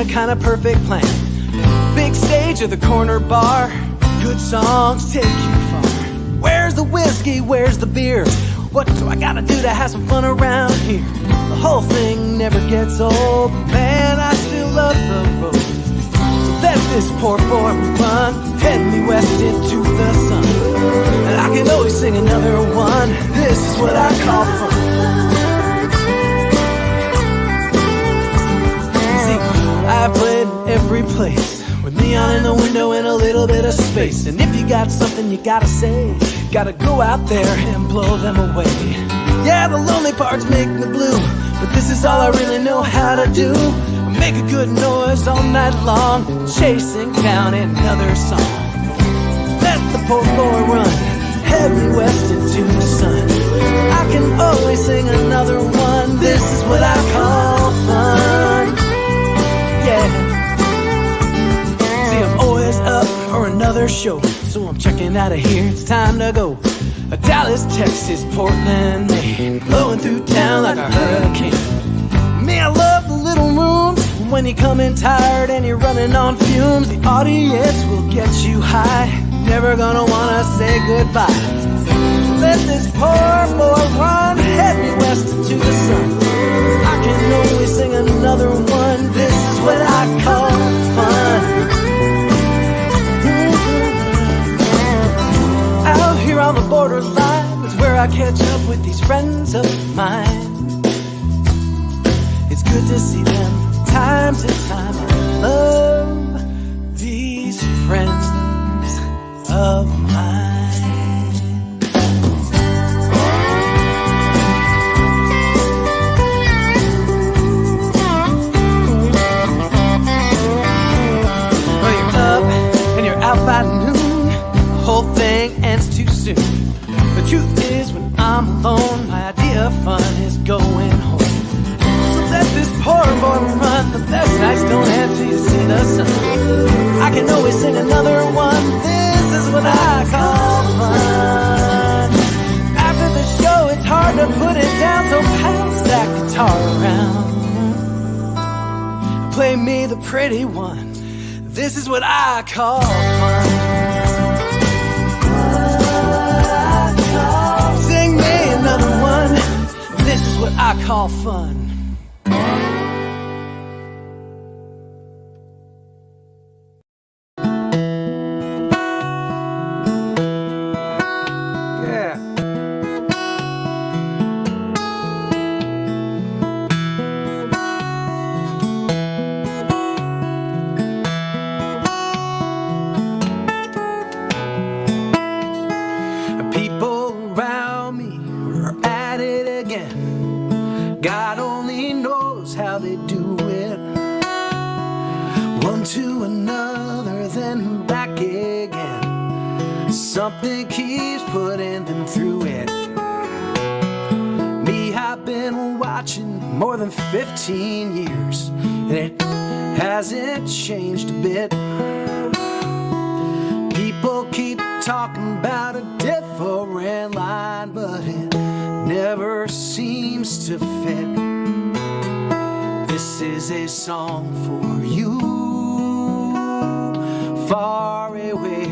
a kind of perfect plan. Big stage or the corner bar, good songs take you far. Where's the whiskey, where's the beer? What do I gotta do to have some fun around here? The whole thing never gets old. Man, I still love the road. So let this poor boy run, head me west into the sun. And I can always sing another one. This is what I call fun. See, I've played every place with neon in the window and a little bit of space. And if you got something you gotta say, gotta go out there and blow them away. Yeah, the lonely parts make me blue, but this is all I really know how to do. Make a good noise all night long, chasing down another song. Let the poor boy run, head me west into the sun. I can always sing another one. This is what I call fun. Yeah. See, I'm always up for another show, so I'm checking out of here, it's time to go. Dallas, Texas, Portland, Maine, blowing through town like a hurricane. Me, I love the little rooms when you come in tired and you're running on fumes. The audience will get you high, never gonna wanna say goodbye. Let this poor boy run, head me west to the sun. I can always sing another one. This is what I call fun. Out here on the borderline is where I catch up with these friends of mine. It's good to see them time to time. I love these friends of mine. Well, you're up and you're out by noon. The whole thing ends too soon. The truth is, when I'm alone, my idea of fun is going home. So let this poor boy run. The best nights don't end till you see the sun. I can always sing another one. This is what I call fun. After the show, it's hard to put it down, so pass that guitar around. Play me the pretty one. This is what I call fun. Sing me another one. This is what I call fun. Yeah. God only knows how they do it. One to another, then back again. Something keeps putting them through it. Me, I've been watching more than 15 years, and it hasn't changed a bit. People keep talking about a different line, but it never seems to fit. This is a song for you, far away,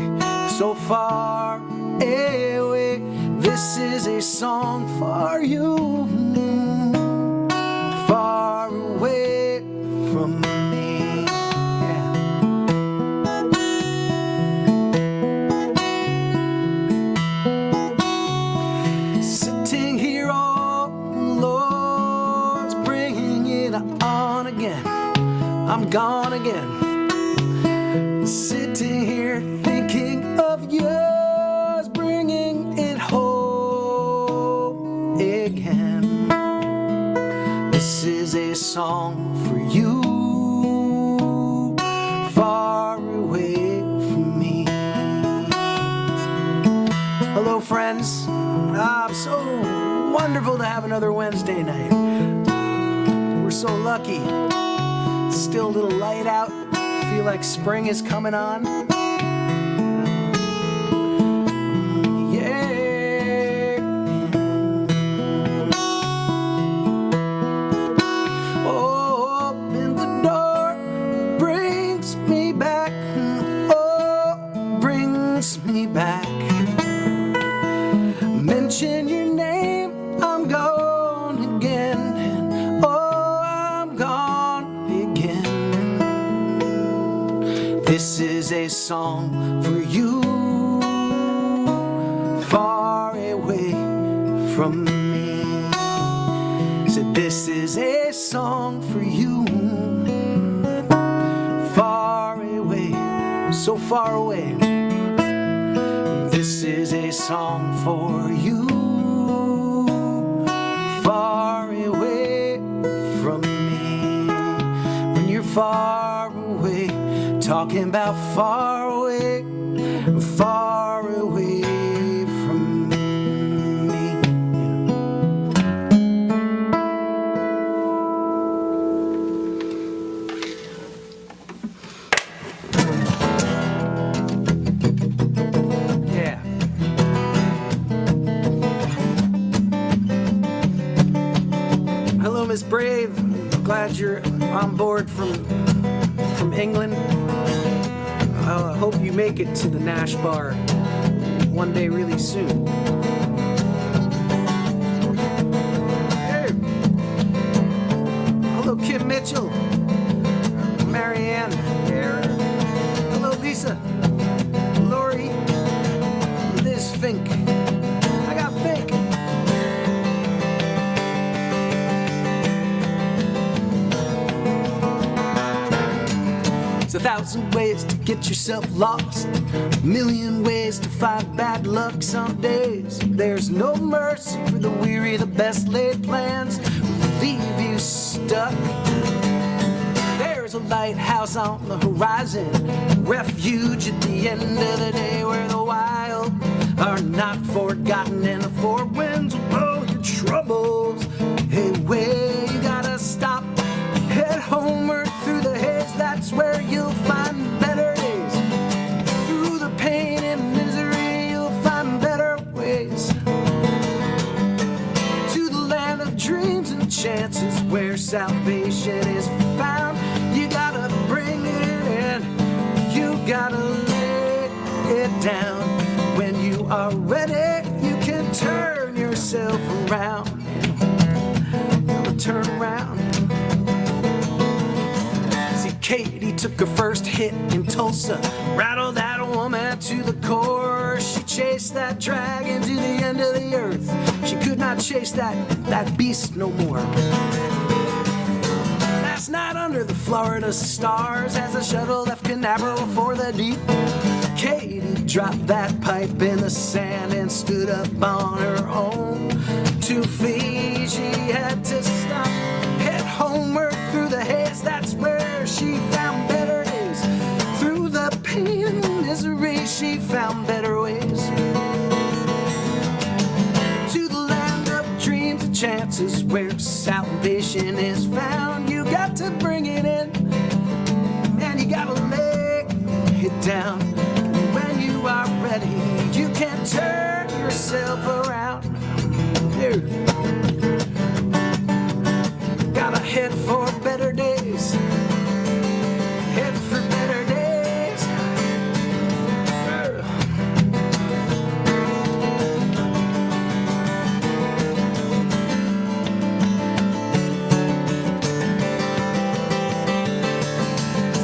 so far away. This is a song for you, far away from me. Yeah. Sitting here all alone, it's bringing it on again. I'm gone again. Sitting here thinking of yours, bringing it home again. This is a song for you, far away from me. Hello, friends. So wonderful to have another Wednesday night. We're so lucky. It's still a little light out. Feel like spring is coming on. Yeah. Open the door, me back, oh, brings me back. Mention your name, I'm gone again, and oh, I'm gone again. This is a song for you, far away from me. Said this is a song for you, far away, so far away. This is a song for you, far away from me. When you're far away, talking about far away, far away from me. Yeah. Hello, Miss Brave. Glad you're on board from England. I hope you make it to the Nash Bar one day really soon. Hey. Hello, Kim Mitchell. Marianne. Hello, Lisa. Lori. Liz Fink. I got Fink. There's 1,000 ways to get yourself lost, a million ways to find bad luck. Some days there's no mercy for the weary. The best laid plans will leave you stuck. There's a lighthouse on the horizon, refuge at the end of the day, where the wild are not forgotten and the four winds will blow your troubles away. You gotta stop, head homeward through the haze. That's where you'll find better days. Through the pain and misery, you'll find better ways. To the land of dreams and chances, where salvation is found. You gotta bring it in, you gotta lay it down. When you are ready, you can turn yourself around. Turn around. Katie took her first hit in Tulsa, rattled that woman to the core. She chased that dragon to the end of the earth. She could not chase that beast no more. Last night under the Florida stars, as the shuttle left Canaveral for the deep, Katie dropped that pipe in the sand and stood up on her own 2 feet. She had to stop, head homeward through the haze. That's where she found better days. Through the pain and misery, she found better ways. To the land of dreams and chances, where salvation is found. You got to bring it in, and you gotta lay it down. When you are ready, you can turn yourself around. Dude. Gotta head for better days. Head for better days.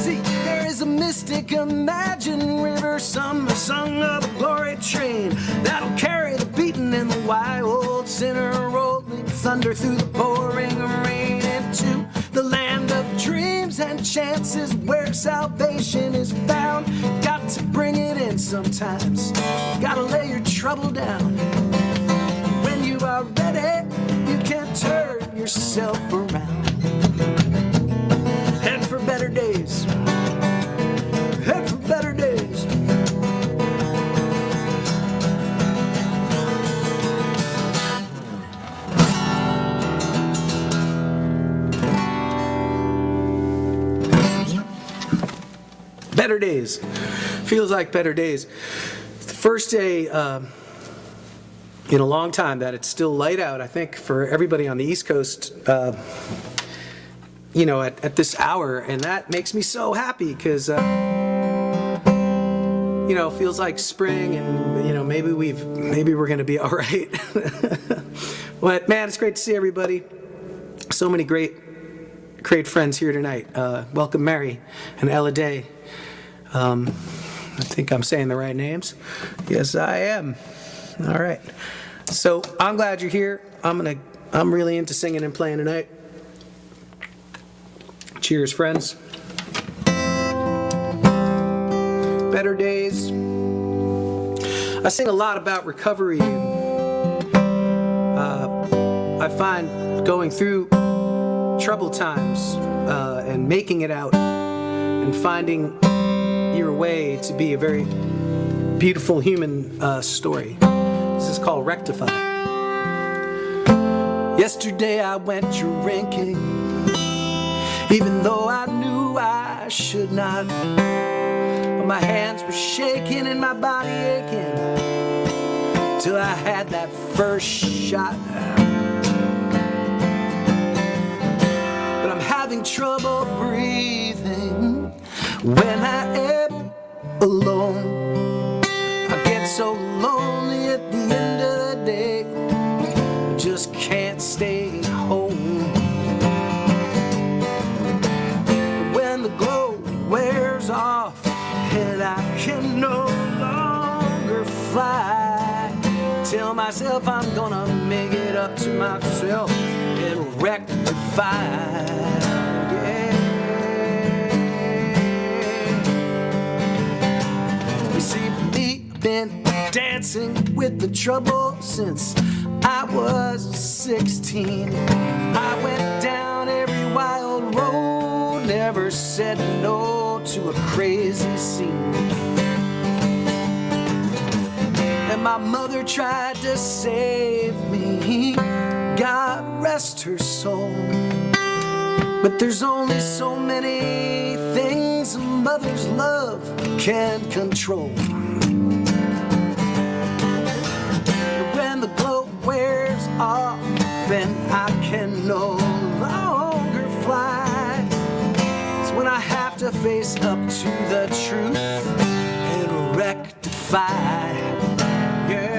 See, there is a mystic, imagined river, some sung of a glory train that'll carry the beaten and the wild sinner rolling thunder through the pouring rain into the land of dreams and chances, where salvation is found. Got to bring it in sometimes. Gotta lay your trouble down. When you are ready, you can turn yourself around. Head for better days. Head for better days. Better days. Feels like better days. It's the first day in a long time that it's still light out, I think, for everybody on the East Coast. at this hour, and that makes me so happy because it feels like spring, and maybe we're gonna be all right. But man, it's great to see everybody. So many great friends here tonight. Welcome Mary and Ella Day. I think I'm saying the right names. Yes, I am. All right. So I'm glad you're here. I'm really into singing and playing tonight. Cheers, friends. Better days. I sing a lot about recovery. I find going through troubled times and making it out and finding your way to be a very beautiful human story. This is called Rectify. Yesterday I went drinking, even though I knew I should not. But my hands were shaking and my body aching till I had that first shot. But I'm having trouble breathing when I am alone. I get so lonely at the end of the day, I just can't stay home. When the glow wears off and I can no longer fly, tell myself I'm gonna make it up to myself and rectify. You see, me been dancing with the trouble since I was 16. I went down every wild road, never said no to a crazy scene. And my mother tried to save me, God rest her soul. But there's only so many things a mother's love can control. When the glow wears off and I can no longer fly, it's when I have to face up to the truth and rectify. Yeah.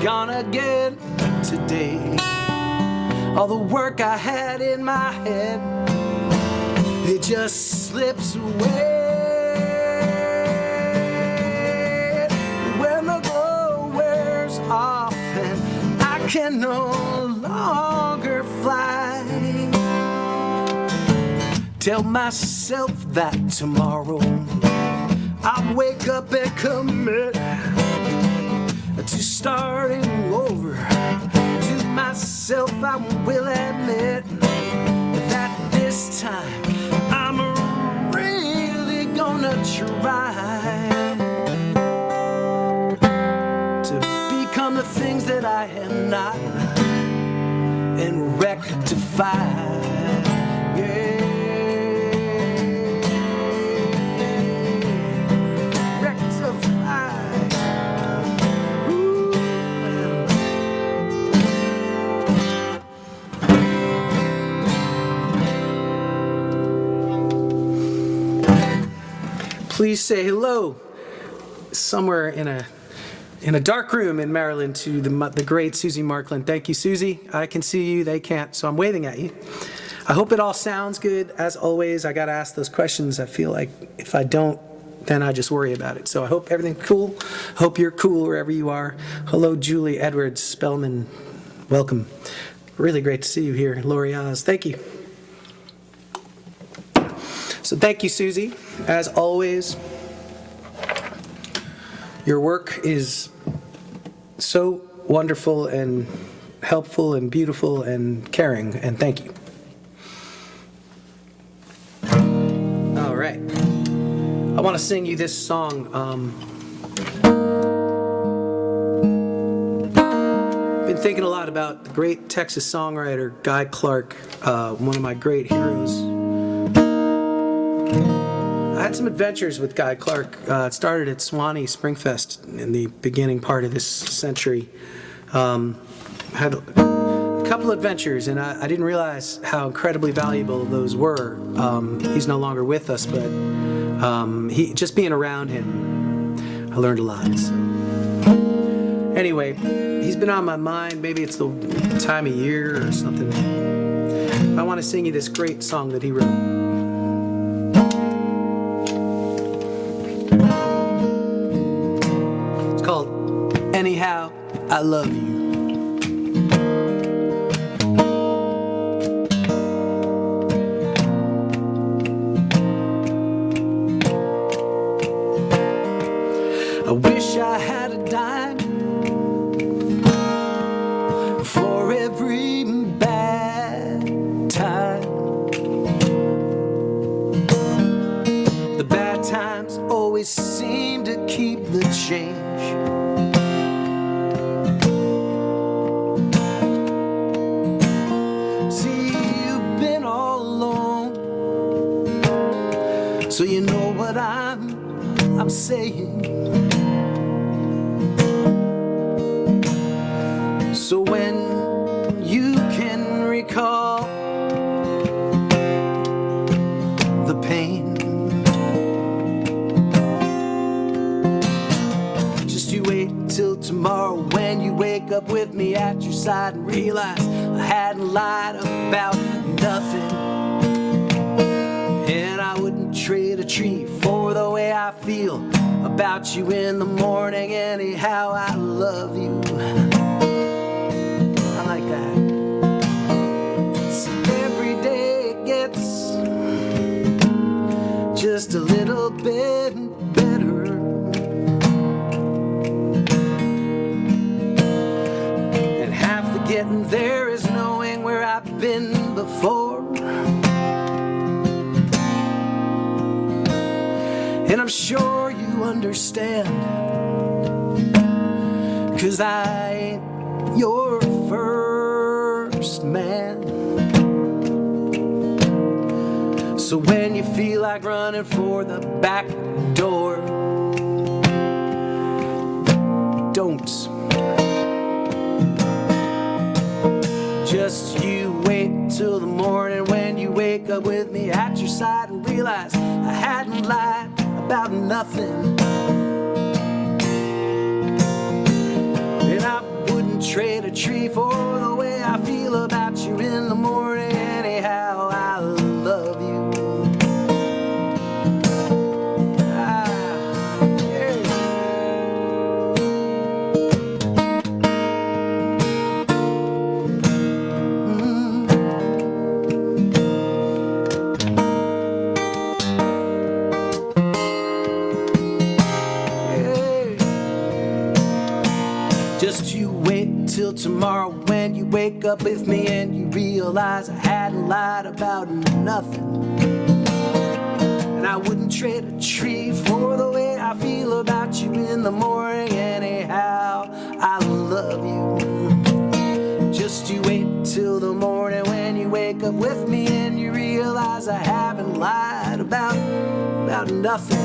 Gone again today. All the work I had in my head, it just slips away. When the glow wears off and I can no longer fly, tell myself that tomorrow I'll wake up and commit to starting over. To myself I will admit that this time I'm really gonna try to become the things that I am not and rectify. Please say hello somewhere in a dark room in Maryland to the great Susie Markland. Thank you, Susie. I can see you, they can't, so I'm waving at you. I hope it all sounds good. As always, I got to ask those questions. I feel like if I don't, then I just worry about it. So I hope everything's cool. Hope you're cool wherever you are. Hello, Julie Edwards Spellman. Welcome. Really great to see you here. Lori Oz, thank you. So thank you, Susie. As always, your work is so wonderful and helpful and beautiful and caring, and thank you. All right. I want to sing you this song. been thinking a lot about the great Texas songwriter Guy Clark, one of my great heroes. I had some adventures with Guy Clark. It started at Swanee Springfest in the beginning part of this century. Had a couple adventures, and I didn't realize how incredibly valuable those were. He's no longer with us, but just being around him, I learned a lot. So. Anyway, he's been on my mind. Maybe it's the time of year or something. I want to sing you this great song that he wrote. It's called Anyhow, I Love You. I wish I had a dime for every bad time. The bad times always seem to keep the change. See, you've been all alone, so you know what I'm saying. So when you can recall the pain, just you wait till tomorrow when you wake up with me at your side and realize I hadn't lied about nothing. And I wouldn't trade a tree for the way I feel about you in the morning. Anyhow, I love you. Like that. So every day it gets just a little bit better. And half the getting there is knowing where I've been before. And I'm sure you understand, 'cause I ain't your first man. So when you feel like running for the back door, don't. Just you wait till the morning when you wake up with me at your side and realize I hadn't lied about nothing. And I wouldn't trade a tree for the way I feel about you in the morning. Anyhow, I love you. Just you wait till tomorrow when you wake up with me and you realize I hadn't lied about nothing. And I wouldn't trade a tree for the way I feel about you in the morning. Anyhow, I love you. Just you wait till the morning when you wake up with me and you realize I haven't lied about nothing.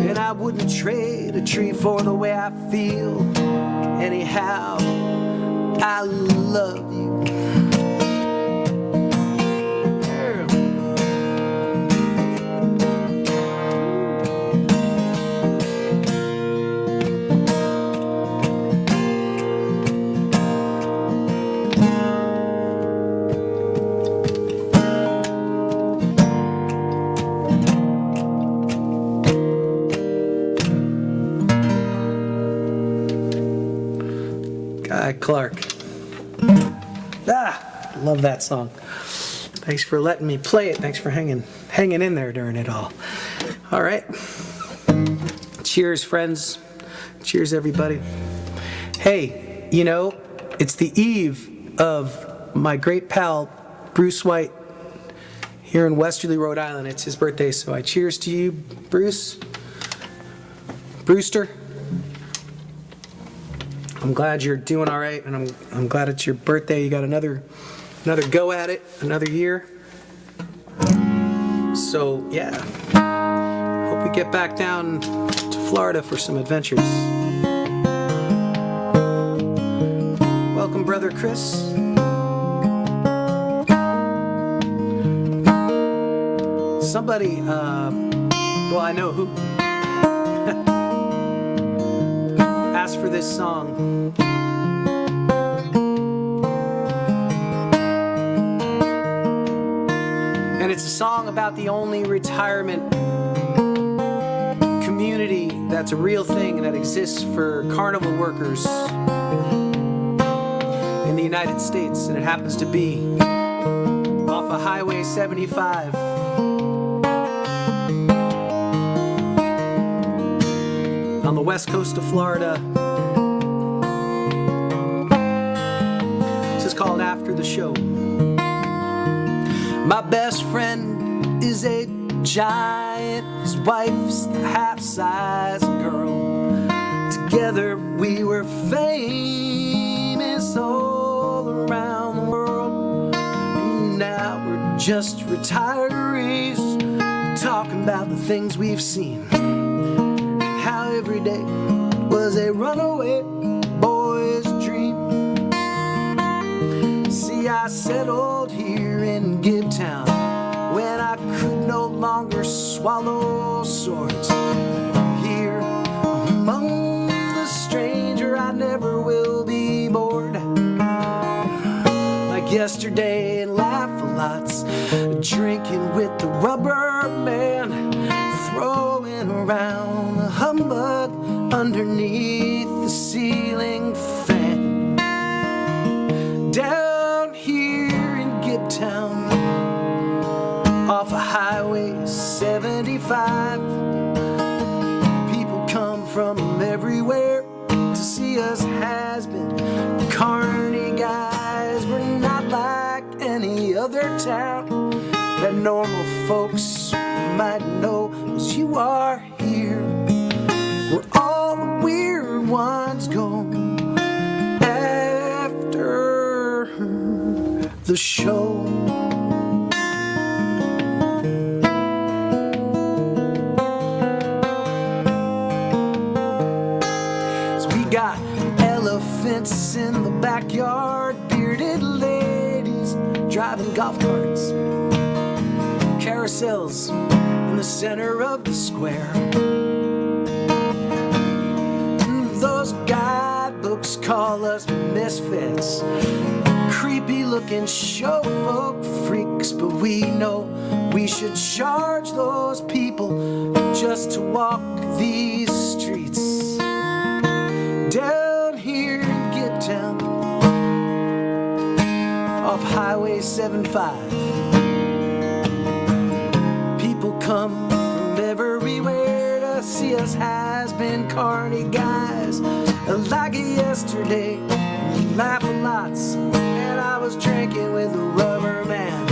And I wouldn't trade a tree for the way I feel. Anyhow, I love you. Guy Clark. Love that song. Thanks for letting me play it. Thanks for hanging in there during it all. All right. Cheers, friends. Cheers, everybody. Hey, you know, it's the eve of my great pal, Bruce White, here in Westerly, Rhode Island. It's his birthday, so I cheers to you, Bruce. Brewster. I'm glad you're doing all right, and I'm glad it's your birthday. You got another go at it, another year. So yeah, hope we get back down to Florida for some adventures. Welcome, brother Chris. Somebody, well, I know who asked for this song. And it's a song about the only retirement community that's a real thing that exists for carnival workers in the United States, and it happens to be off of Highway 75. On the west coast of Florida. This is called After the Show. My best friend is a giant, his wife's the half-size girl. Together we were famous all around the world. And now we're just retirees, talking about the things we've seen. How every day was a runaway boy's dream. See, I settled here in Gibtown when I could no longer swallow swords. Here among the stranger, I never will be bored. Like yesterday in Laugh-A-Lots, drinking with the rubber man, throwing around the humbug underneath the ceiling fan. Down here in Gibtown, off of Highway 75, people come from everywhere to see us has-been carny guys. We're not like any other town that normal folks might know, 'cause you are here where all the weird ones go after the show. So we got elephants in the backyard, bearded ladies driving golf carts, carousels in the center of the square. Those guidebooks call us misfits, creepy looking show folk freaks, but we know we should charge those people just to walk these streets. Down here in Gibtown, off Highway 75, people come from everywhere to see us has-been carny guys. Like yesterday, Laugh-A-Lots, and I was drinking with a rubber man.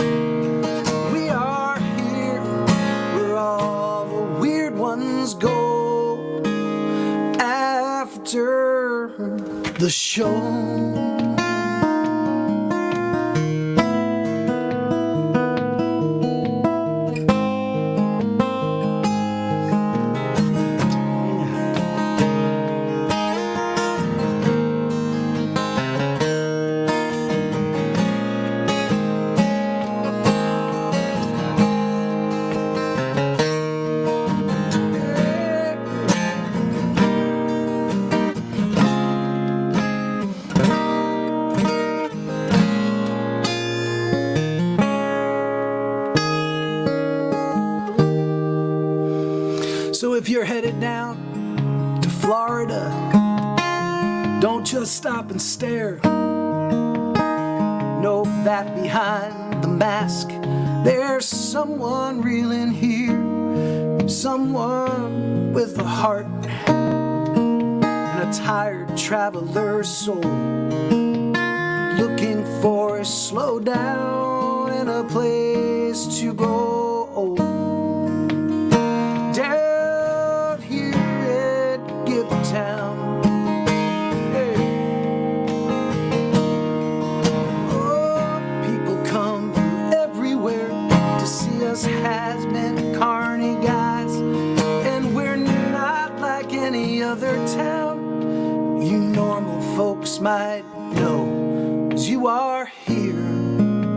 We are here where all the weird ones go after the show. So if you're headed down to Florida, don't just stop and stare. Know that behind the mask, there's someone real in here. Someone with a heart and a tired traveler's soul, looking for a slow down and a place to go old. Down here at Gibtown, hey. know is you are here,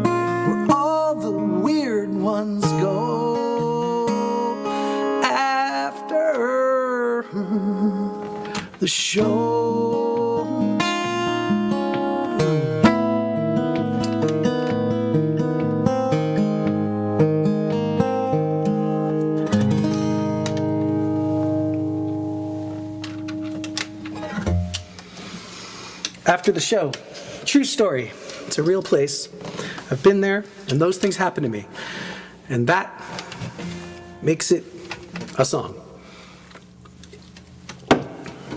where all the weird ones go after the show. After the show, true story. It's a real place. I've been there, and those things happen to me. And that makes it a song.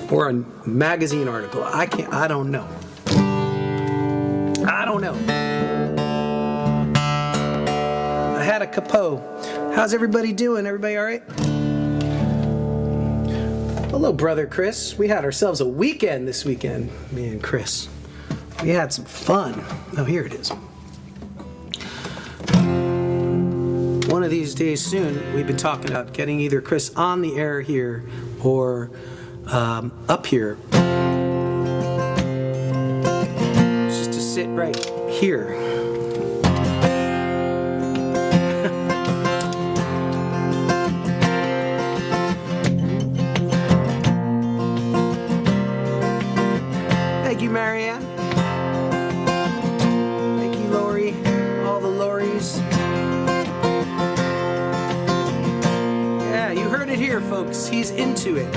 Or a magazine article. I don't know. I don't know. I had a capo. How's everybody doing? Everybody all right? Hello, brother Chris. We had ourselves a weekend this weekend, me and Chris. We had some fun. Oh, here it is. One of these days soon, we've been talking about getting either Chris on the air here or up here. Just to sit right here. Thank you, Marianne. Thank you, Lori. All the Lories. Yeah, you heard it here, folks. He's into it.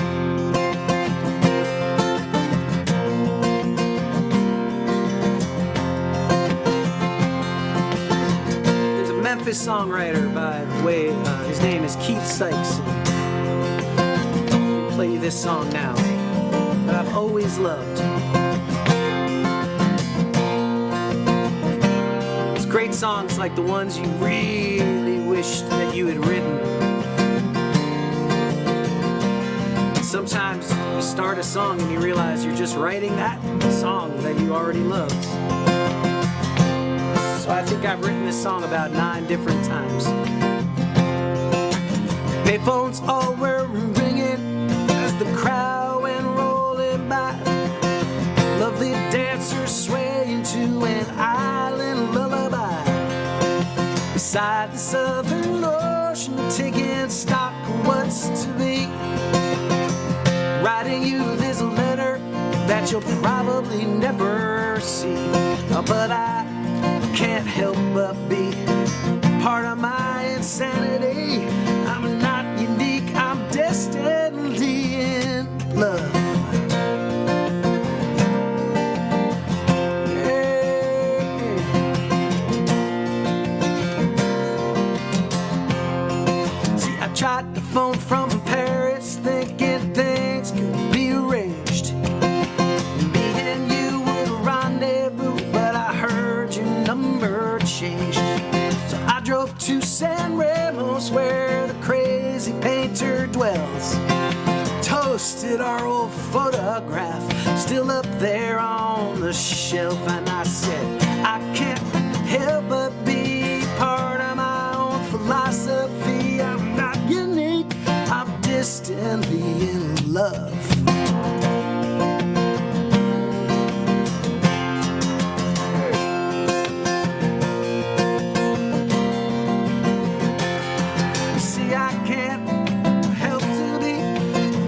There's a Memphis songwriter, by the way. His name is Keith Sykes. I'll play you this song now that I've always loved. Great songs like the ones you really wished that you had written. Sometimes you start a song and you realize you're just writing that song that you already loved. So I think I've written this song about 9 different times. Payphones all were ringing as the crowd went rolling by. Lovely dancers swaying to an island lullaby. Beside the southern ocean, taking stock of what's to be. Writing you this letter that you'll probably never see. But I can't help but be part of my insanity. I'm not unique, I'm destinedly in love. Tried the phone from Paris, thinking things could be arranged. Me and you would rendezvous, but I heard your number changed. So I drove to San Ramos, where the crazy painter dwells. Toasted our old photograph, still up there on the shelf. And I said, I can't help but be part of my own philosophy. I'm not unique, I'm distantly in love. See, I can't help to be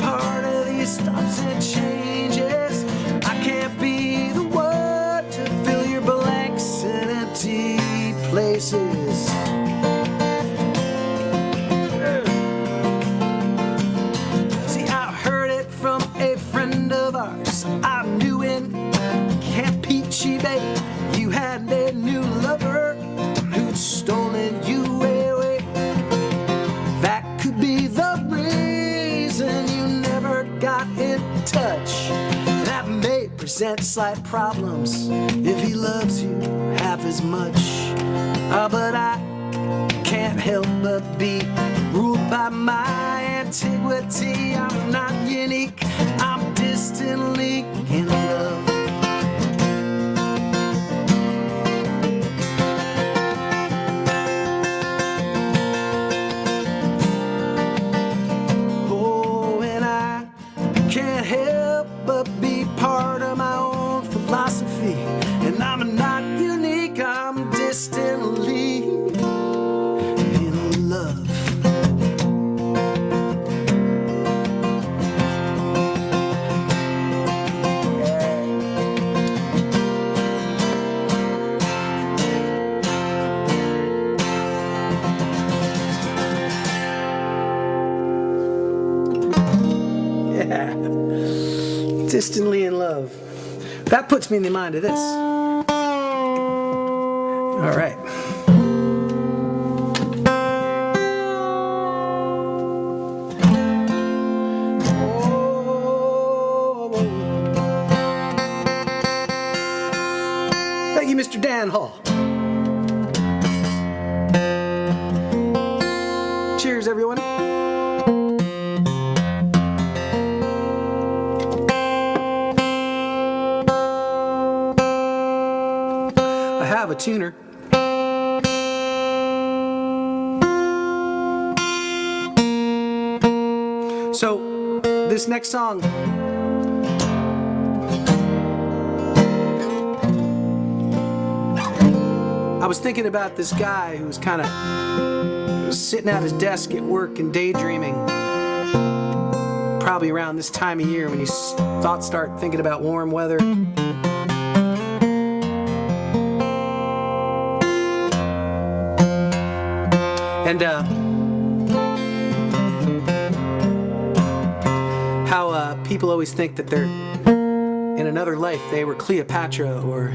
part of these stops and changes. I can't be the one to fill your blanks and empty places. I knew in Campeche Bay you had a new lover who'd stolen you away. That could be the reason you never got in touch. That may present slight problems if he loves you half as much. But I can't help but be ruled by my antiquity. I'm not unique, I'm distantly in love. Oh, and I can't help but be part of my own philosophy. And I'm not unique, I'm distantly in love. Yeah, distantly in love. That puts me in the mind of this. All right. Thank you, Mr. Dan Hall. Cheers, everyone. I have a tuner. So, this next song, I was thinking about this guy who was kind of sitting at his desk at work and daydreaming, probably around this time of year when you thoughts start thinking about warm weather. And how people always think that they're in another life they were Cleopatra or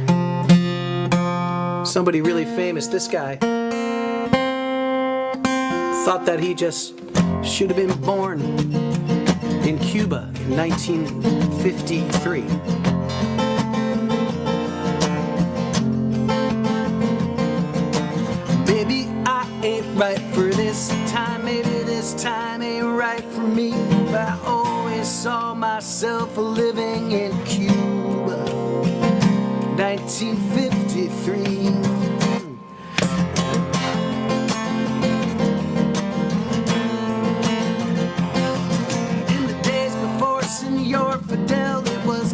somebody really famous. This guy thought that he just should have been born in Cuba in 1953. Maybe I ain't right for this time, maybe this time ain't right for me, but I always saw myself living in Cuba, 1953.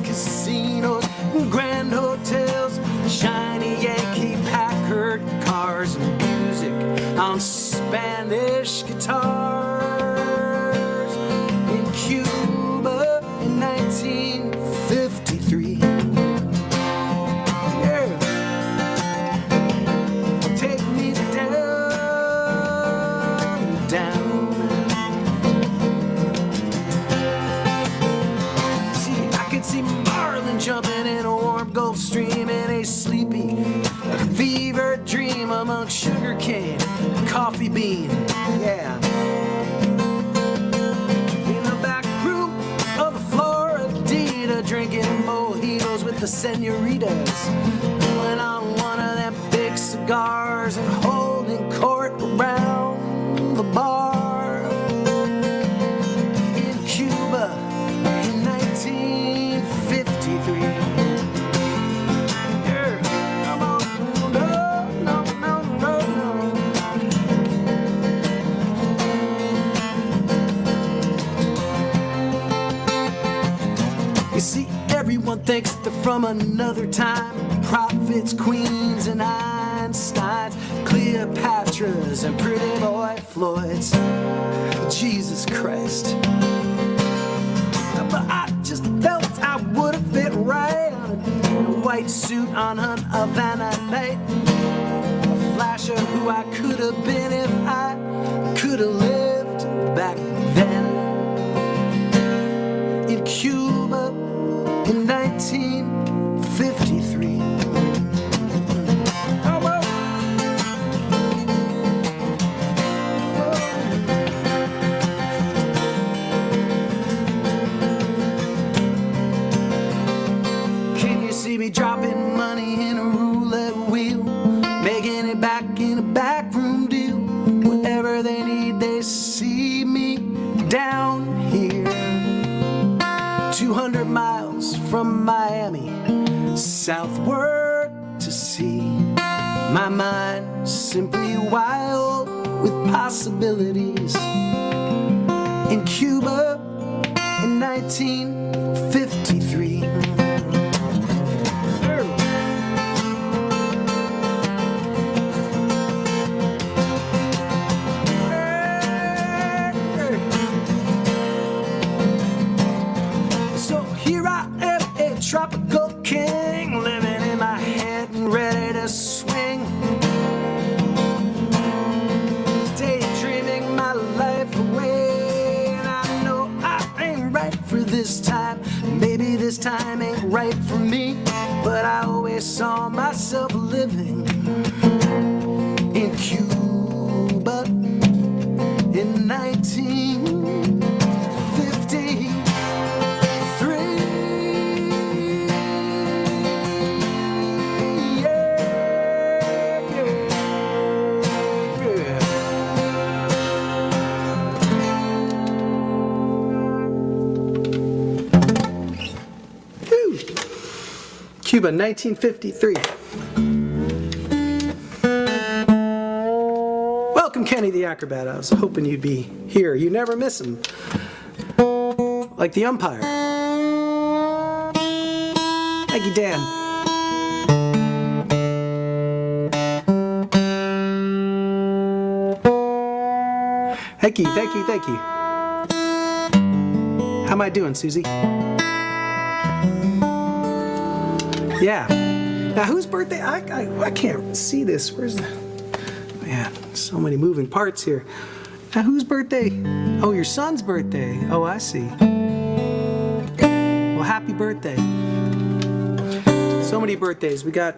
Casinos and grand hotels, shiny Yankee Packard cars and music on Spanish guitars in Cuba in 1953. Yeah, take me down. See Marlin jumping in a warm Gulf Stream in a sleepy fever dream among sugar cane, coffee bean, yeah. In the back room of the Florida, drinking mojitos with the senoritas, pulling on one of them big cigars and holding court around the bar in Cuba in 1953. Yeah, come on, no. You see, everyone thinks they're from another time. Prophets, queens, and Einsteins, Cleopatras, and pretty boy Floyds. Jesus Christ. But I just felt I would have fit right on a white suit on an Havana night. A flash of who I could have been if I could have lived back then. In Cuba in 1953. See me dropping money in a roulette wheel, making it back in a backroom deal. Whatever they need, they see me down here. 200 miles from Miami, southward to sea. My mind simply wild with possibilities. In Cuba in 1953. myself living in Cuba in 1953. Cuba, 1953. Welcome, Kenny the Acrobat. I was hoping you'd be here. You never miss him. Like the umpire. Thank you, Dan. Thank you, thank you, thank you. How am I doing, Susie? Yeah. Now, whose birthday? I can't see this. Where's the... Man, so many moving parts here. Now, whose birthday? Oh, your son's birthday. Oh, I see. Well, happy birthday. So many birthdays. We got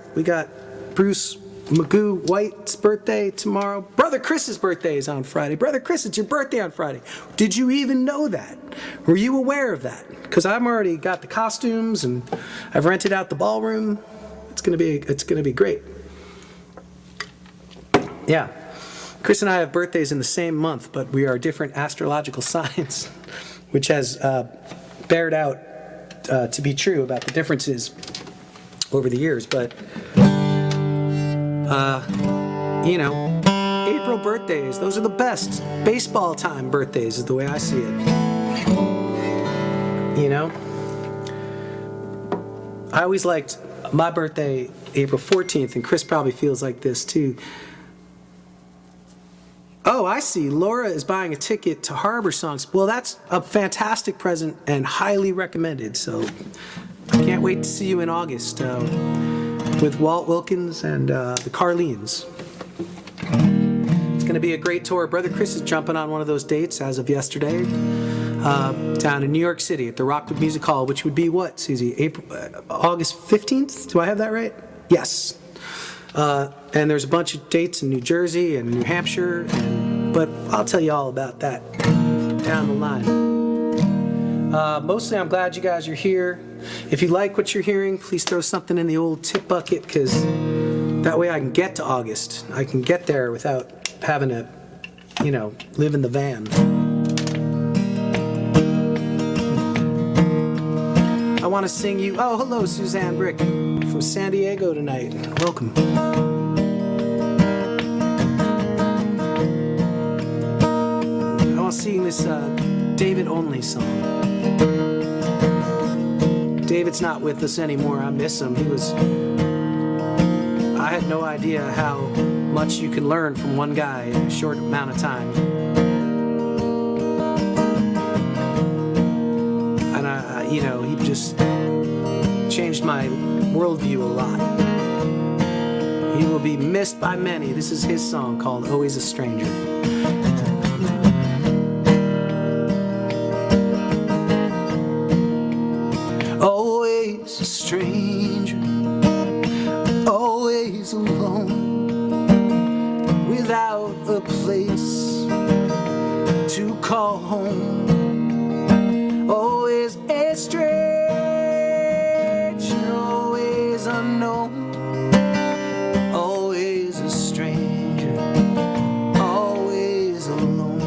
Bruce Magoo White's birthday tomorrow. Brother Chris's birthday is on Friday. Brother Chris, it's your birthday on Friday. Did you even know that? Were you aware of that? Because I've already got the costumes and I've rented out the ballroom. It's gonna be great. Yeah, Chris and I have birthdays in the same month, but we are different astrological signs, which has bared out to be true about the differences over the years. But you know, April birthdays, those are the best. Baseball time birthdays is the way I see it. You know, I always liked my birthday, April 14th, and Chris probably feels like this too. Oh, I see. Laura is buying a ticket to Harbor Songs. Well, that's a fantastic present and highly recommended. So I can't wait to see you in August with Walt Wilkins and the Carleans. It's going to be a great tour. Brother Chris is jumping on one of those dates as of yesterday. Down in New York City at the Rockwood Music Hall, which would be what, Susie? August 15th? Do I have that right? Yes. And there's a bunch of dates in New Jersey and New Hampshire, but I'll tell you all about that down the line. Mostly I'm glad you guys are here. If you like what you're hearing, please throw something in the old tip bucket, because that way I can get to August. I can get there without having to, you know, live in the van. I want to sing you, oh, hello, Suzanne Brick from San Diego tonight. Welcome. I want to sing this David Olney song. David's not with us anymore. I miss him. I had no idea how much you can learn from one guy in a short amount of time. You know, he just changed my worldview a lot. He will be missed by many. This is his song called Always a Stranger. Always a stranger, always alone, without a place to call home. Always a stranger, always unknown, always a stranger, always alone.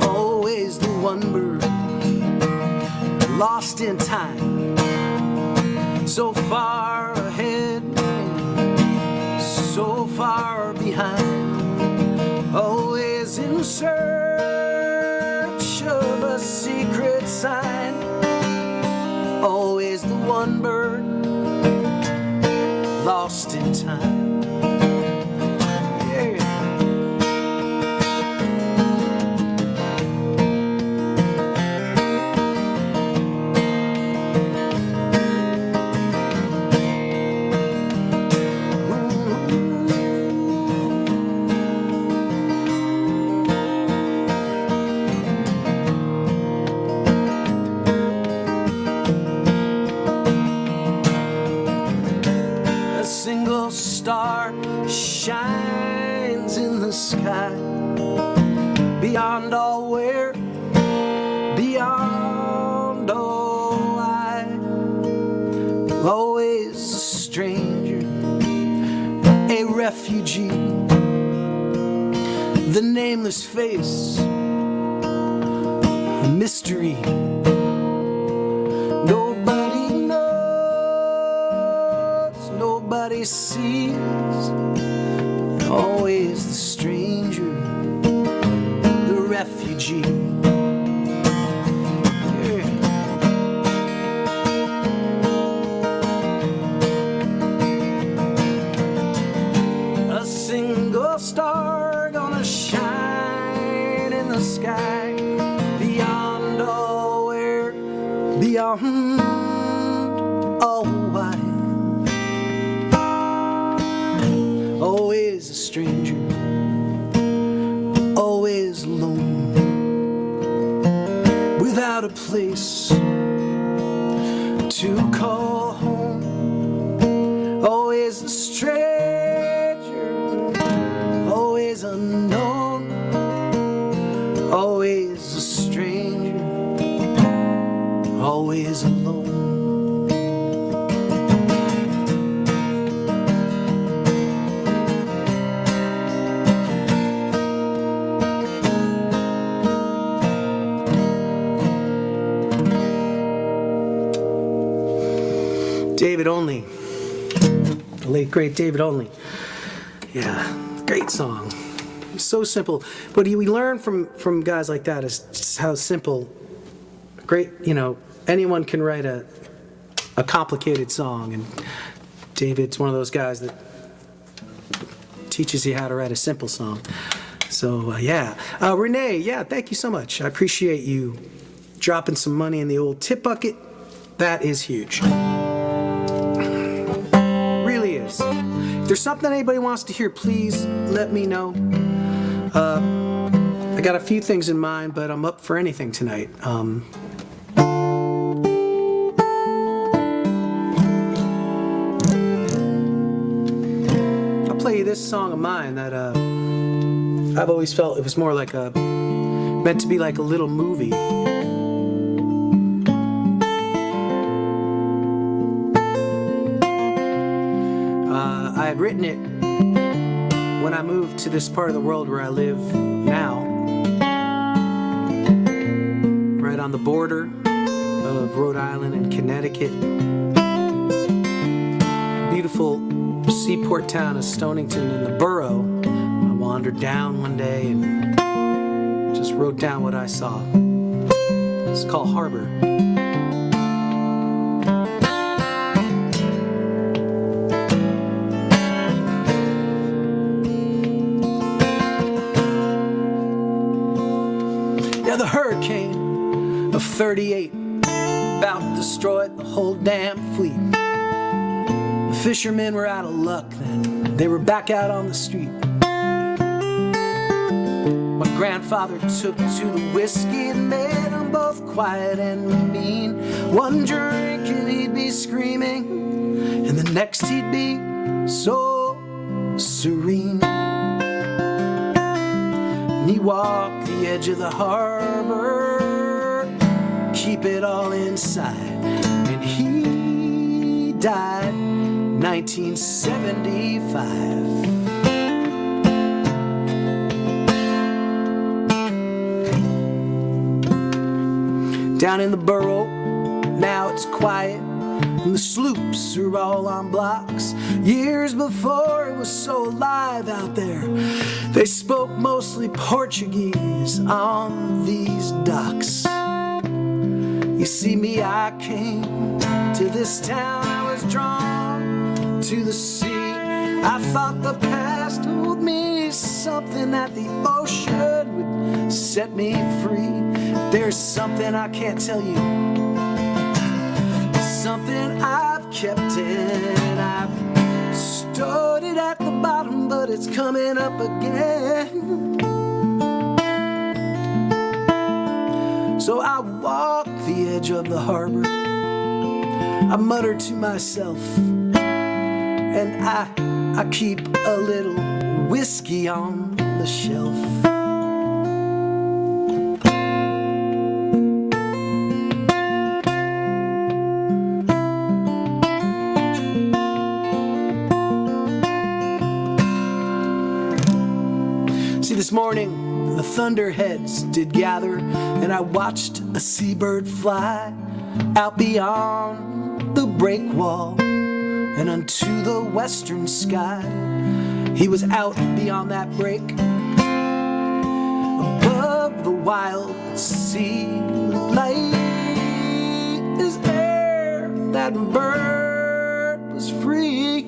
Always the one bird, lost in time, so far ahead, so far behind. Always in search of a secret sign. Always the one bird, lost in time. refugee, the nameless face, a mystery. Nobody knows, nobody sees, always the stranger, the refugee. A single star gonna shine in the sky, beyond all where, beyond all wide. Always a stranger, always alone, without a place to call home. Always a stranger, always unknown, always a stranger, always alone. David Olney, the late great David Olney. Yeah, great song. So simple. What we learn from guys like that is just how simple, great, anyone can write a complicated song. And David's one of those guys that teaches you how to write a simple song. So, yeah. Renee, thank you so much. I appreciate you dropping some money in the old tip bucket. That is huge. Really is. If there's something anybody wants to hear, please let me know. I got a few things in mind, but I'm up for anything tonight. I'll play you this song of mine that I've always felt it was more like meant to be like a little movie. I had written it when I moved to this part of the world where I live now, right on the border of Rhode Island and Connecticut. Beautiful seaport town of Stonington in the borough. I wandered down one day and just wrote down what I saw. It's called Harbor. The hurricane of 38 about destroyed the whole damn fleet. The fishermen were out of luck then. They were back out on the street. My grandfather took to the whiskey and made them both quiet and mean. One drink and he'd be screaming, and the next he'd be so serene. And he walked the edge of the harbor, keep it all inside. And he died 1975. Down in the borough, now it's quiet, and the sloops are all on blocks. Years before it was so alive out there, they spoke mostly Portuguese on these docks. You see me, I came to this town, I was drawn to the sea. I thought the past told me something that the ocean would set me free. There's something I can't tell you, something I've kept in. I've stored it at the bottom, but it's coming up again. So I walk the edge of the harbor, I mutter to myself, and I keep a little whiskey on the shelf. morning the thunderheads did gather, and I watched a seabird fly out beyond the break wall and unto the western sky. He was out beyond that break, above the wild sea, light as air. That bird was free.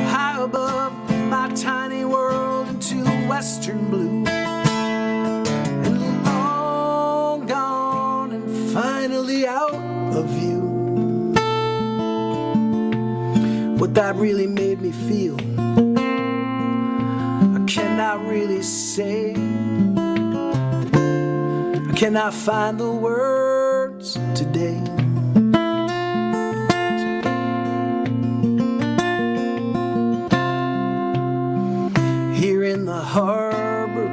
High above my tiny world into the western blue, and long gone and finally out of view. What that really made me feel, I cannot really say. I cannot find the words today. Here in the harbor,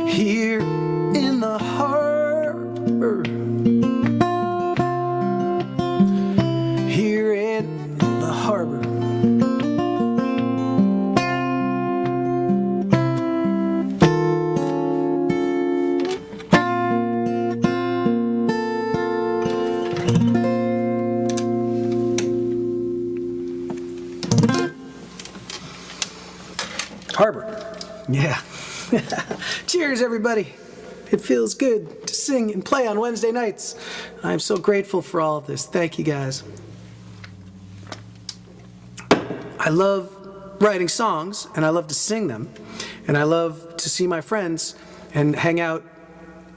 here in the harbor, here in the harbor. Harbor. Yeah. Cheers, everybody. It feels good to sing and play on Wednesday nights. I'm so grateful for all of this. Thank you, guys. I love writing songs, and I love to sing them, and I love to see my friends and hang out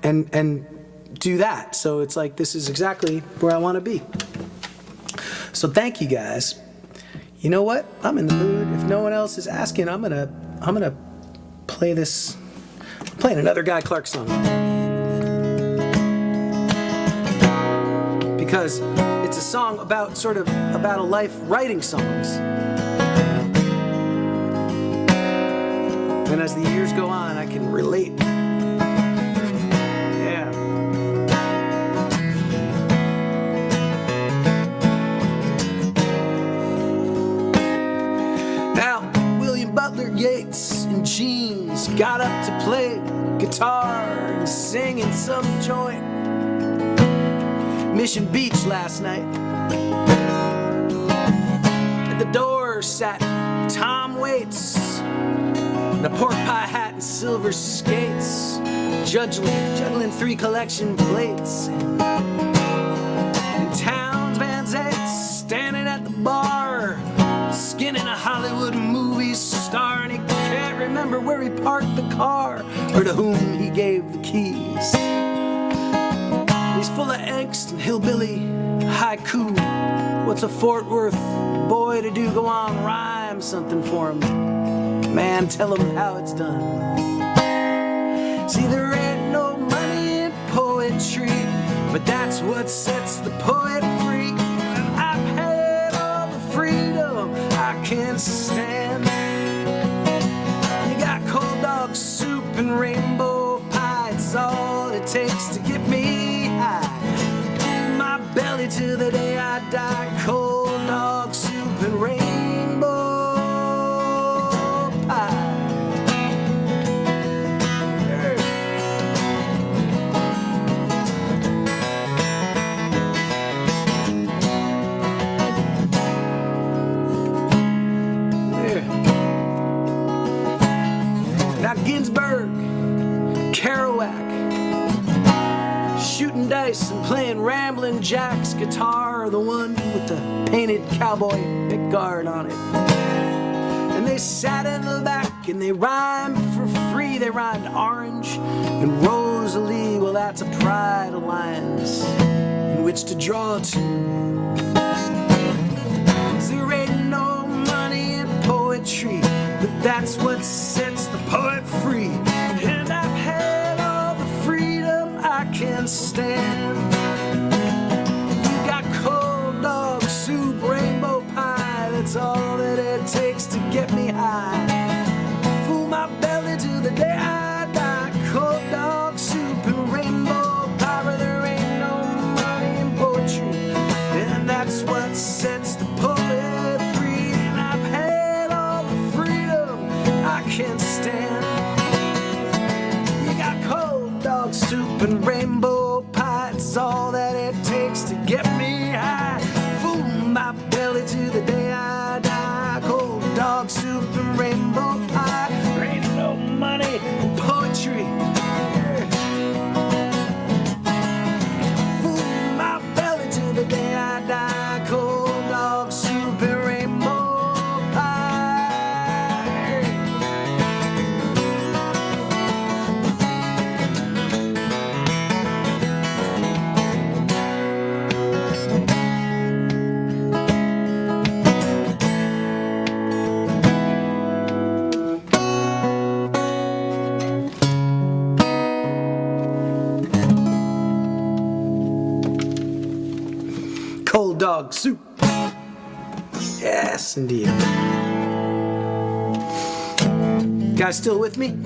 and do that. So it's like, this is exactly where I want to be. So thank you, guys. You know what? I'm in the mood. If no one else is asking, I'm gonna play this. I'm playing another Guy Clark song because it's a song about about a life writing songs. And as the years go on, I can relate. Yeah. Now, William Butler Yeats in jeans got up to play guitar and sing in some joint. Mission Beach last night. At the door sat Tom Waits in a pork pie hat and silver skates, juggling 3 collection plates. And Townes Van Zandt standing at the bar, skinning a Hollywood movie star, and he can't remember where he parked the car or to whom he gave the keys. He's full of angst and hillbilly haiku. What's a Fort Worth boy to do? Go on, rhyme something for him. Man, tell him how it's done. See, there ain't no money in poetry, but that's what sets the poet free. And I've had all the freedom I can stand. You got cold dog soup and rainbow pie, it's all it takes to get me high. My belly till the day I die. Cold dog soup and rainbow. Ginsberg, Kerouac, shooting dice and playing Ramblin' Jack's guitar, the one with the painted cowboy pickguard on it. And they sat in the back and they rhymed for free. They rhymed orange and Rosalie. Well, that's a pride of lines in which to draw to. There ain't no money in poetry, but that's what sets the poet free. And I've had all the freedom I can stand. You got cold dog soup, rainbow pie, that's all that it takes to get me high. Fool my belly to the day I die. Cold dog soup and rainbow pie, but there ain't no money in poetry, and that's what sets the poet free. soup and rainbow pie. It's all that it takes to get me high. Fool my belly to the day I die. Cold dog soup and rainbow pie. There ain't no money in poetry. Fool my belly to the day I die. Cold dog soup and rainbow pie. Cold dog soup. Yes, indeed. Guys still with me?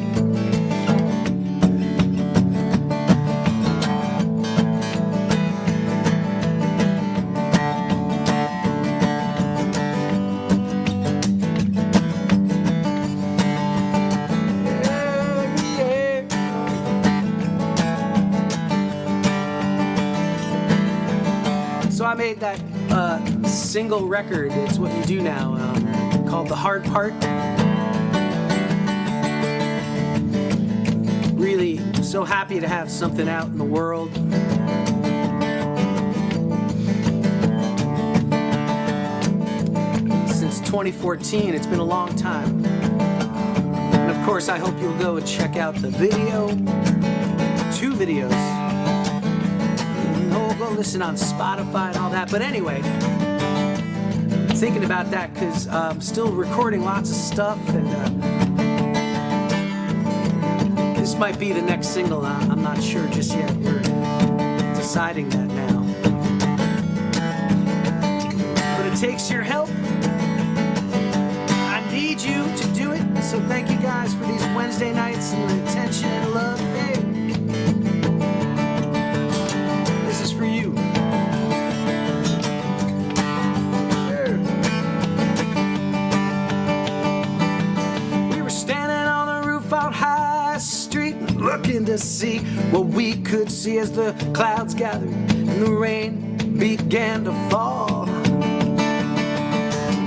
So I made that single record. It's what you do now, called The Hard Part. Really so happy to have something out in the world. Since 2014, it's been a long time. And of course, I hope you'll go and check out the video. 2 videos. Go listen on Spotify and all that. But anyway, thinking about that because I'm still recording lots of stuff, and this might be the next single. I'm not sure just yet. We're deciding that now. But it takes your help. I need you to do it. So thank you guys for these Wednesday nights and the attention and love. Hey. For you. We were standing on the roof on High Street, looking to see what we could see as the clouds gathered and the rain began to fall.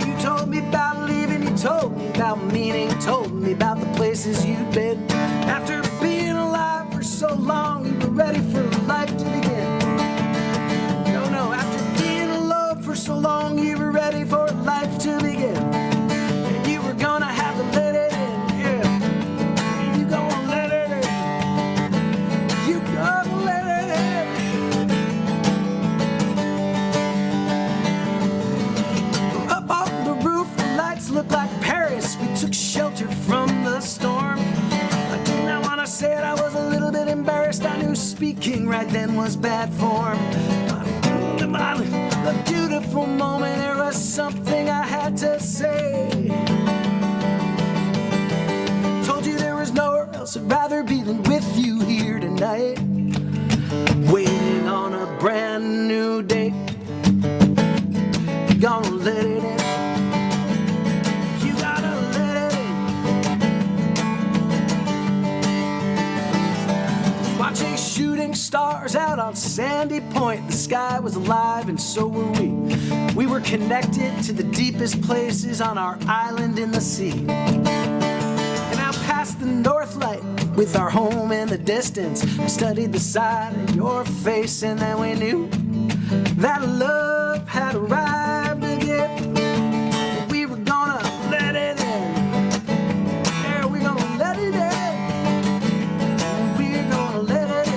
You told me about leaving, you told me about meaning, told me about the places you'd been. After being alive for so long, you were ready for life to begin. For so long, you were ready for life to begin, and you were gonna have to let it in. Yeah, you gonna let it in. You gonna let it in. Up on the roof, the lights looked like Paris. We took shelter from the storm. I did not want to say it. I was a little bit embarrassed. I knew speaking right then was bad form. A beautiful moment, there was something I had to say. Told you there was nowhere else I'd rather be than with you here tonight, waiting on a brand new day. You're gonna let it in. You gotta let it in. Watching shooting stars out on Sandy Point, the sky was alive and so were we. We were connected to the deepest places on our island in the sea. And out past the North Light, with our home in the distance, we studied the side of your face, and then we knew that love had arrived again. We were gonna let it in. Yeah, we're gonna let it in. We're gonna let it in.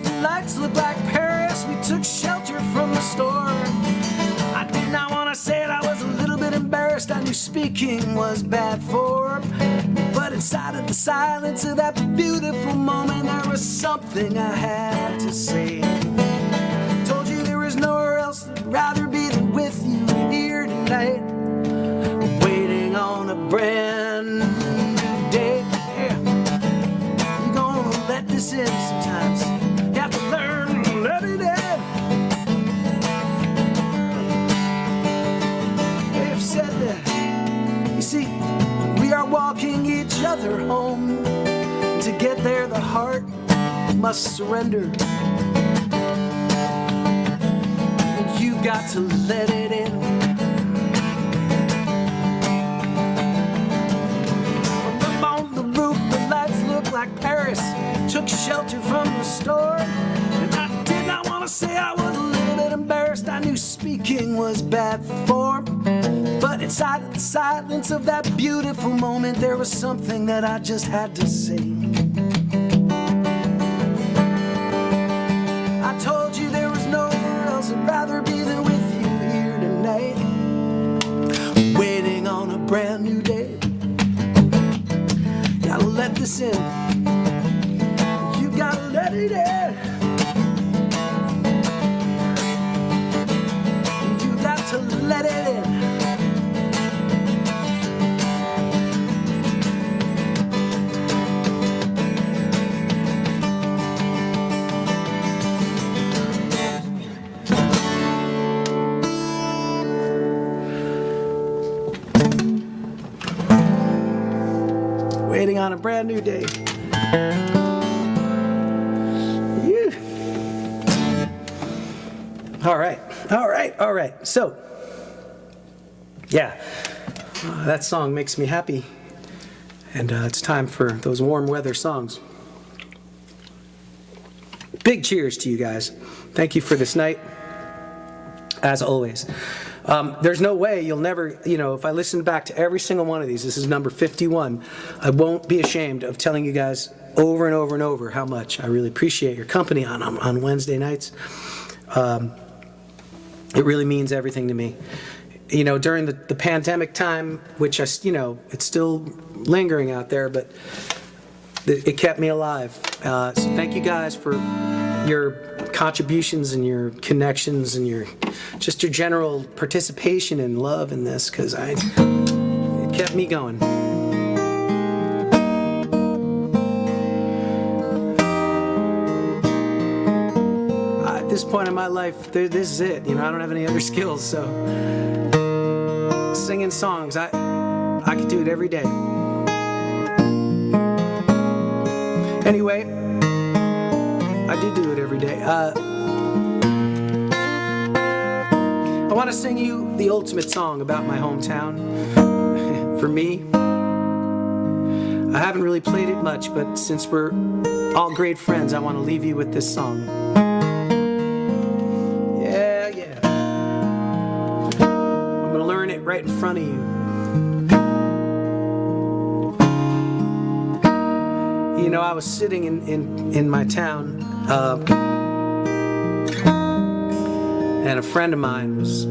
The lights looked like Paris. We took shelter from the storm. I did not want to say it. I was a little bit embarrassed. I knew speaking was bad form. But inside of the silence of that beautiful moment, there was something I had to say. Told you there was nowhere else I'd rather be than with you here tonight, waiting on a brand new day. Yeah. You're gonna let this in sometimes. You have to learn to let it in. They've said that, you see, we each other home. To get there, the heart must surrender. And you got to let it in. From up on the roof, the lights look like Paris. Took shelter from the storm. And I did not want to say I was a little bit embarrassed. I knew speaking was bad form. But inside the silence of that beautiful moment, there was something that I just had to say. I told you there was nowhere else I'd rather be than with you here tonight, waiting on a brand new day. Gotta let this in. You gotta let it in. You got to let it in. Waiting on a brand new day. Yeah. All right. So, yeah, that song makes me happy. And it's time for those warm weather songs. Big cheers to you guys. Thank you for this night, as always. There's no way you'll never, if I listen back to every single one of these, this is number 51, I won't be ashamed of telling you guys over and over and over how much I really appreciate your company on Wednesday nights. It really means everything to me. During the pandemic time, which it's still lingering out there, but it kept me alive. So thank you guys for your contributions and your connections and your general participation and love in this, because it kept me going. At this point in my life, this is it. I don't have any other skills, so singing songs, I could do it every day. Anyway, I do it every day. I want to sing you the ultimate song about my hometown. For me, I haven't really played it much, but since we're all great friends, I want to leave you with this song. Yeah. I'm going to learn it right in front of you. I was sitting in my town, and a friend of mine was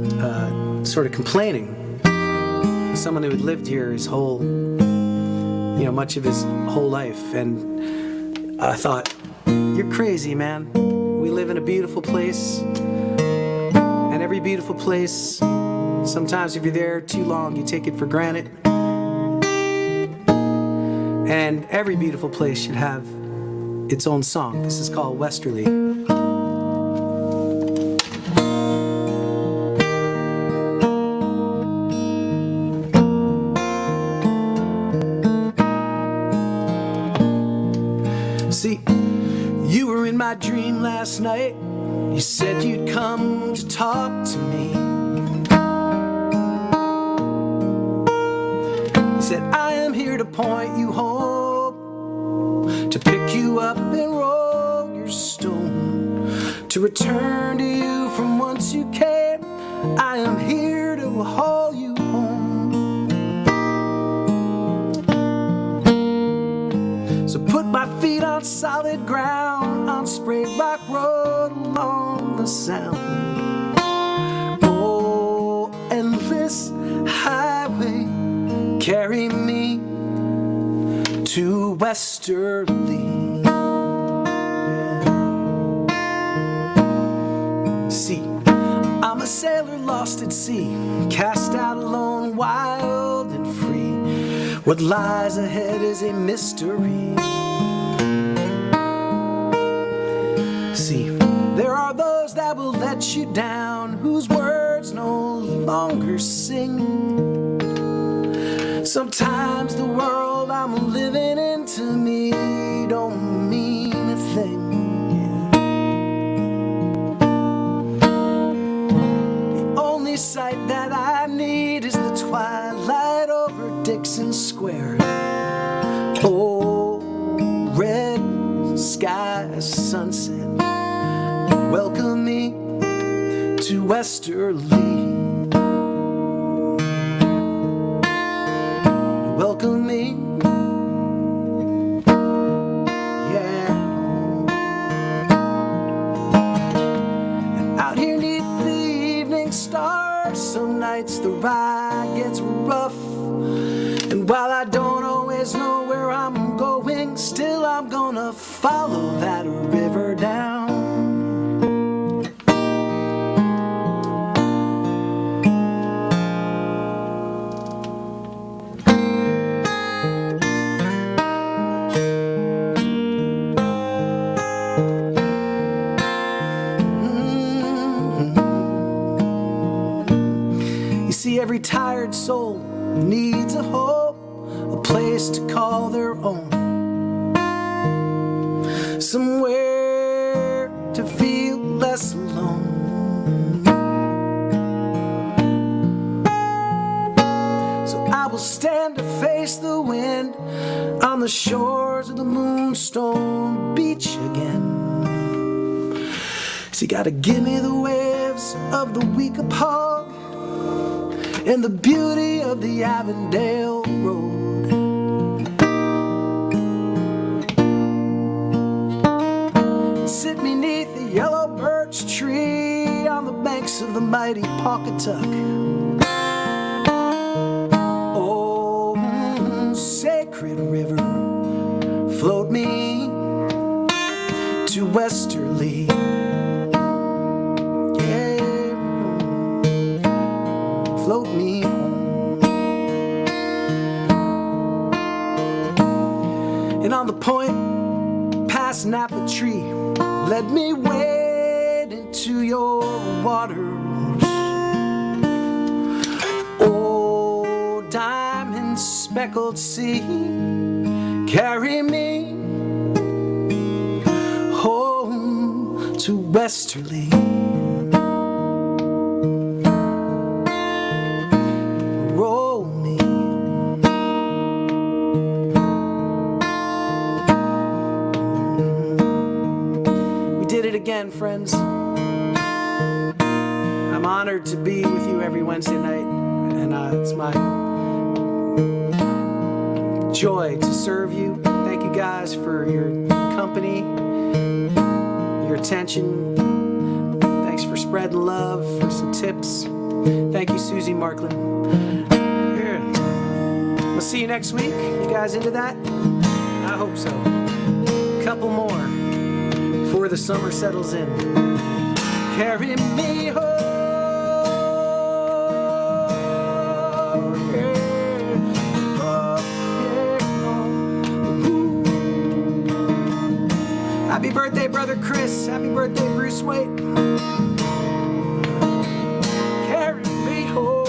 sort of complaining. Someone who had lived here his whole, much of his whole life. And I thought, you're crazy, man. We live in a beautiful place, and every beautiful place, sometimes if you're there too long, you take it for granted. And every beautiful place should have its own song. This is called Westerly. See, you were in my dream last night. You said you'd come to talk to me. You said, I am here to point you home, to pick you up and roll your stone, to return to you from whence you came. I am here to haul you home. So put my feet on solid ground, on Spray Rock Road along the Sound. Oh, endless highway, carry me to Westerly. See, I'm a sailor lost at sea, cast out alone, wild and free. What lies ahead is a mystery. See, there are those that will let you down, whose words no longer sing. Sometimes the world world I'm living in to me don't mean a thing. The only sight that I need is the twilight over Dixon Square. Oh, red sky sunset, welcome me to Westerly. Welcome me, yeah. And out here neath the evening stars, some nights the ride gets rough. And while I don't always know where I'm going, still I'm gonna follow that river down. Every tired soul needs a home, a place to call their own, somewhere to feel less alone. So I will stand to face the wind on the shores of the Moonstone Beach again. So you gotta give me the waves of the Weekapaug and the beauty of the Avondale Road. Sit me neath the yellow birch tree on the banks of the mighty Pawcatuck. Oh, sacred river, float me to Westerly. Float me home. And on the point past Napa Tree, let me wade into your waters. Oh, diamond speckled sea, carry me home to Westerly. Again, friends, I'm honored to be with you every Wednesday night, and it's my joy to serve you. Thank you guys for your company, your attention. Thanks for spreading love, for some tips. Thank you, Susie Markland. Here. We'll see you next week. You guys into that? I hope so. Couple more before the summer settles in. Carry me home, yeah. Oh, yeah. Happy birthday, Brother Chris. Happy birthday, Bruce Waite. Carry me home.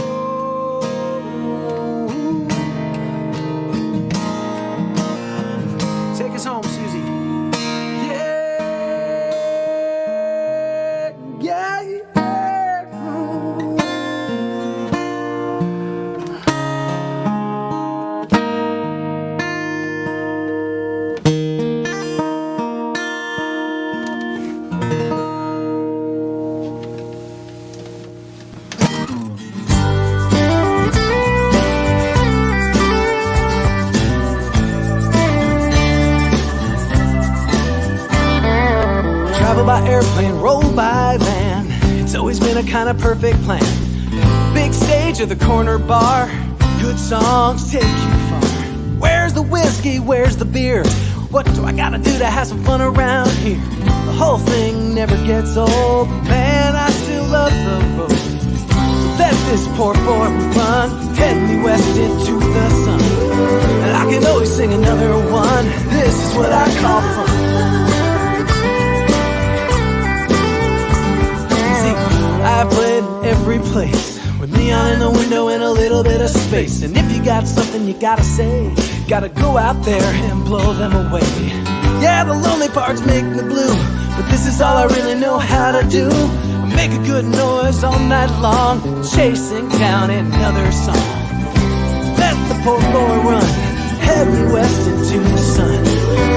Take us home, Susie. By airplane, roll by land. It's always been a kind of perfect plan. Big stage or the corner bar, good songs take you far. Where's the whiskey, where's the beer? What do I gotta do to have some fun around here? The whole thing never gets old. Man, I still love the road. So let this poor boy run, head me west into the sun. And I can always sing another one. This is what I call fun. I've played every place with neon in the window and a little bit of space. And if you got something you gotta say, Gotta go out there and blow them away. Yeah, the lonely parts make me blue, but this is all I really know how to do. Make a good noise all night long, chasing down another song. Let the poor boy run, head me west into the sun.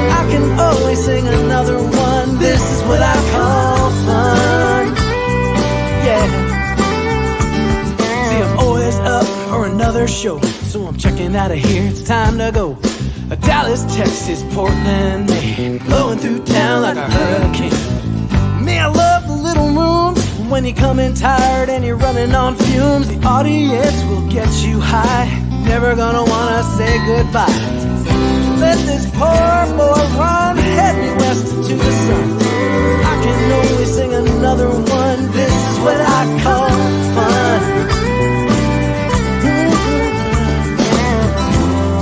I can always sing another one. This is what I call fun. Yeah. See, I'm always up for another show, so I'm checking out of here, it's time to go. Dallas, Texas, Portland, Maine, blowing through town like a hurricane. Me, I love the little rooms when you come in tired and you're running on fumes. The audience will get you high, never gonna wanna say goodbye. Let this poor boy run, head me west to the sun. I can only sing another one. This is what I call fun.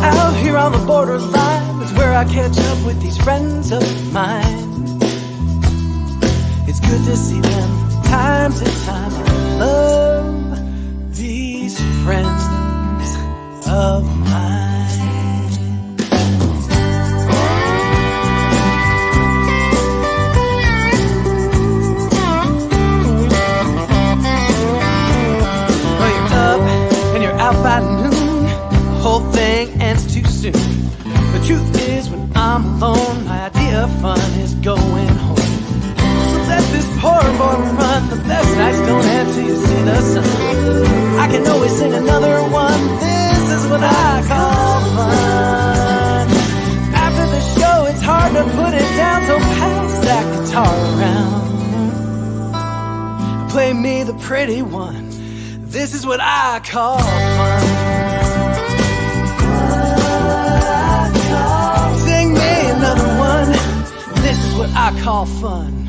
Out here on the borderline is where I catch up with these friends of mine. It's good to see them time to time. I love these friends of mine. Well, you're up and you're out by noon. The whole thing ends too soon. The truth is, when I'm alone, my idea of fun is going home. Let this poor boy run, the best nights don't end till you see the sun. I can always sing another one. This is what I call fun. After the show, it's hard to put it down, so pass that guitar around. Play me the pretty one. This is what I call fun. Sing me another one. This is what I call fun.